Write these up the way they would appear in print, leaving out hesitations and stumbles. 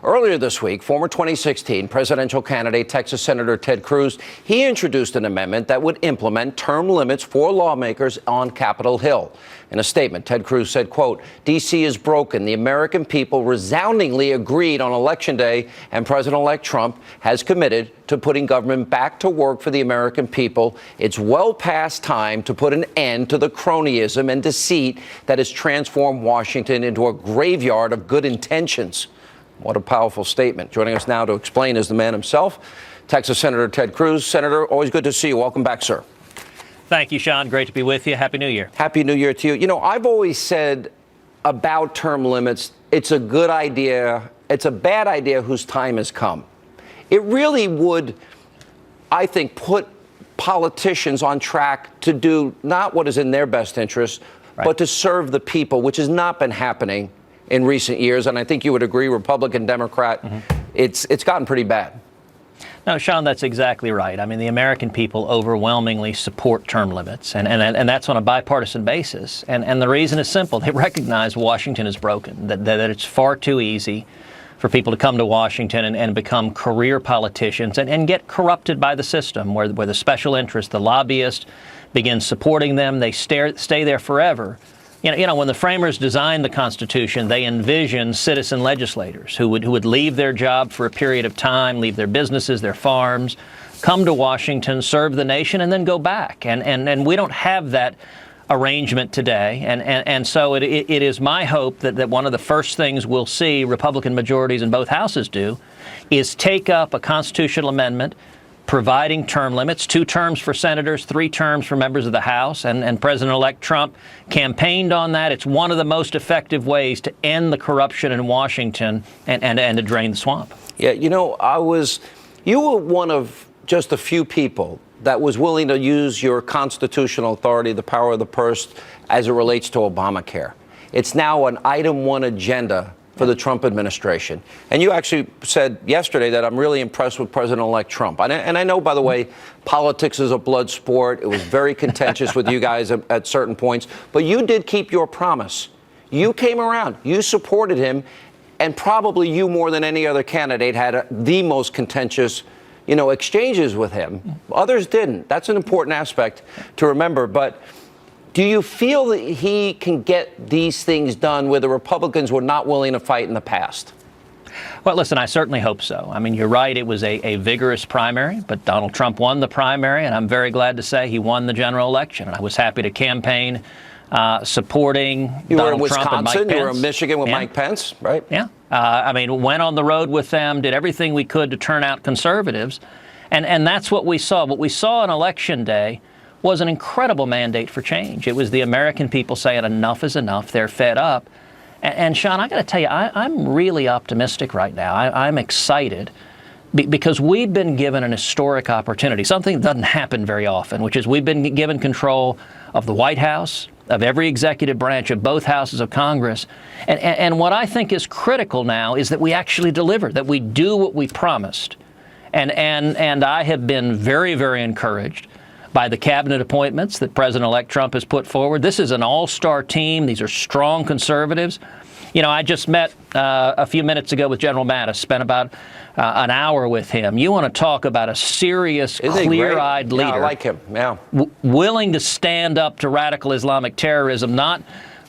Earlier this week, former 2016 presidential candidate Texas Senator Ted Cruz, he introduced an amendment that would implement term limits for lawmakers on Capitol Hill. In a statement, Ted Cruz said, quote, D.C. is broken. The American people resoundingly agreed on Election Day, and President-elect Trump has committed to putting government back to work for the American people. It's well past time to put an end to the cronyism and deceit that has transformed Washington into a graveyard of good intentions. What a powerful statement. Joining us now to explain is the man himself, Texas Senator Ted Cruz. Senator, always good to see you. Welcome back, sir. Thank you, Sean. Great to be with you. Happy New Year. Happy New Year to you. You know, I've always said about term limits, it's a good idea. It's a bad idea whose time has come. It really would, I think, put politicians on track to do not what is in their best interest, but to serve the people, which has not been happening in recent years. And I think you would agree, Republican, Democrat, it's gotten pretty bad. No, Sean, that's exactly right. I mean, the American people overwhelmingly support term limits, and that's on a bipartisan basis. And the reason is simple. They recognize Washington is broken, that it's far too easy for people to come to Washington and become career politicians and get corrupted by the system, where the special interests, the lobbyists, begin supporting them. They stay there forever. You know, when the framers designed the Constitution, they envisioned citizen legislators who would leave their job for a period of time, leave their businesses, their farms, come to Washington, serve the nation, and then go back. And we don't have that arrangement today. And so it is my hope that one of the first things we'll see Republican majorities in both houses do is take up a constitutional amendment providing term limits, 2 terms for senators, 3 terms for members of the House, and President-elect Trump campaigned on that. It's one of the most effective ways to end the corruption in Washington and to drain the swamp. Yeah, you know, you were one of just a few people that was willing to use your constitutional authority, the power of the purse, as it relates to Obamacare. It's now an item 1 agenda for the Trump administration. And you actually said yesterday that I'm really impressed with President-elect Trump. And I know, by the way, politics is a blood sport. It was very contentious with you guys at certain points. But you did keep your promise. You came around. You supported him. And probably you, more than any other candidate, had the most contentious, exchanges with him. Others didn't. That's an important aspect to remember. But do you feel that he can get these things done where the Republicans were not willing to fight in the past? Well, listen, I certainly hope so. I mean, you're right. It was a vigorous primary, but Donald Trump won the primary, and I'm very glad to say he won the general election. And I was happy to campaign supporting Donald Trump and Mike Pence. You were in Wisconsin, you were in Michigan with Mike Pence, right? Yeah. I mean, went on the road with them, did everything we could to turn out conservatives. And that's what we saw. What we saw on Election Day was an incredible mandate for change. It was the American people saying enough is enough. They're fed up. And Sean, I got to tell you, I'm really optimistic right now. I'm excited because we've been given an historic opportunity, something that doesn't happen very often, which is we've been given control of the White House, of every executive branch of both houses of Congress. And what I think is critical now is that we actually deliver, that we do what we promised. And I have been very, very encouraged by the cabinet appointments that President-elect Trump has put forward. This is an all-star team. These are strong conservatives. You know, I just met a few minutes ago with General Mattis, spent about an hour with him. You want to talk about a serious, clear-eyed leader. Yeah, I like him, yeah. Willing to stand up to radical Islamic terrorism, not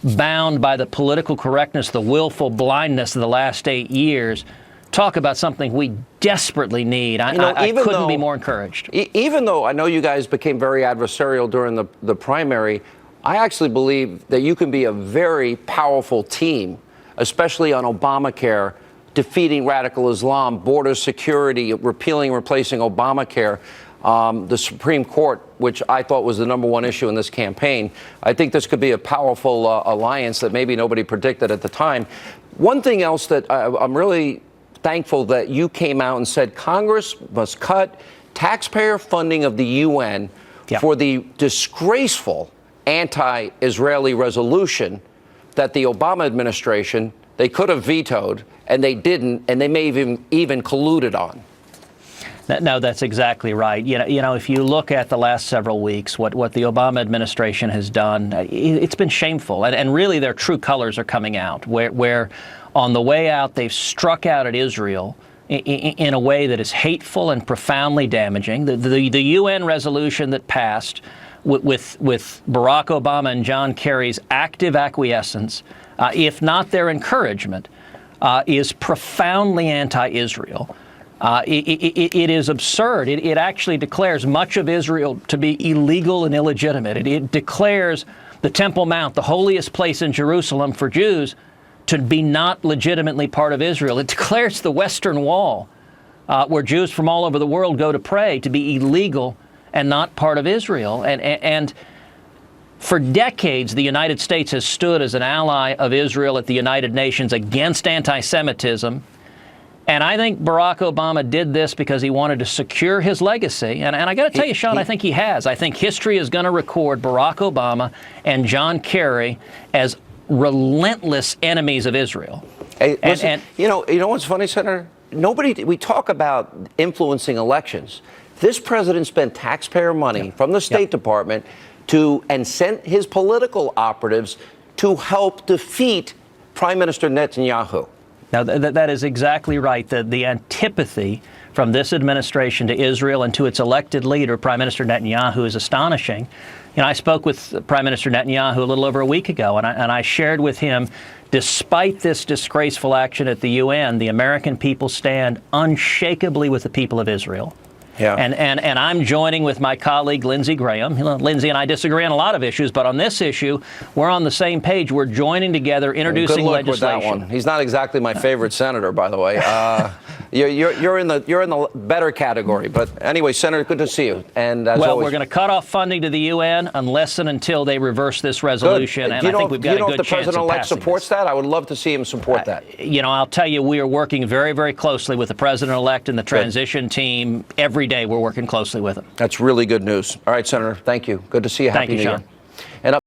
bound by the political correctness, the willful blindness of the last 8 years. Talk about something we desperately need. I couldn't be more encouraged. Even though I know you guys became very adversarial during the primary, I actually believe that you can be a very powerful team, especially on Obamacare, defeating radical Islam, border security, repealing and replacing Obamacare, the Supreme Court, which I thought was the #1 issue in this campaign. I think this could be a powerful alliance that maybe nobody predicted at the time. One thing else that I'm really thankful that you came out and said Congress must cut taxpayer funding of the UN for the disgraceful anti-Israeli resolution that the Obama administration, they could have vetoed, and they didn't, and they may have even colluded on. No, that's exactly right. You know, if you look at the last several weeks, what the Obama administration has done, it's been shameful. And really, their true colors are coming out, where On the way out, they've struck out at Israel in a way that is hateful and profoundly damaging. The UN resolution that passed with Barack Obama and John Kerry's active acquiescence, if not their encouragement, is profoundly anti-Israel. It is absurd. It actually declares much of Israel to be illegal and illegitimate. It declares the Temple Mount, the holiest place in Jerusalem for Jews, to be not legitimately part of Israel. It declares the Western Wall, where Jews from all over the world go to pray, to be illegal and not part of Israel. And for decades, the United States has stood as an ally of Israel at the United Nations against anti-Semitism. And I think Barack Obama did this because he wanted to secure his legacy. And I got to tell you, Sean, I think he has. I think history is going to record Barack Obama and John Kerry as relentless enemies of Israel. Hey, listen, you know what's funny, Senator? We talk about influencing elections. This president spent taxpayer money from the State Department and sent his political operatives to help defeat Prime Minister Netanyahu. Now, that is exactly right. The antipathy from this administration to Israel and to its elected leader, Prime Minister Netanyahu, is astonishing. You know, I spoke with Prime Minister Netanyahu a little over a week ago, and I shared with him, despite this disgraceful action at the UN, the American people stand unshakably with the people of Israel. Yeah. And I'm joining with my colleague, Lindsey Graham. You know, Lindsey and I disagree on a lot of issues, but on this issue, we're on the same page. We're joining together, introducing legislation. Good luck with that one. He's not exactly my favorite senator, by the way. You're in the better category. But anyway, Senator, good to see you. And as always, we're going to cut off funding to the UN unless and until they reverse this resolution. And I think we've got a good chance of passing this. Do you know if the president-elect supports that? I would love to see him support that. You know, I'll tell you, we are working very, very closely with the president-elect and the transition team every day. We're working closely with them. That's really good news. All right, Senator, thank you. Good to see you. Happy New Year. Thank you, Sean.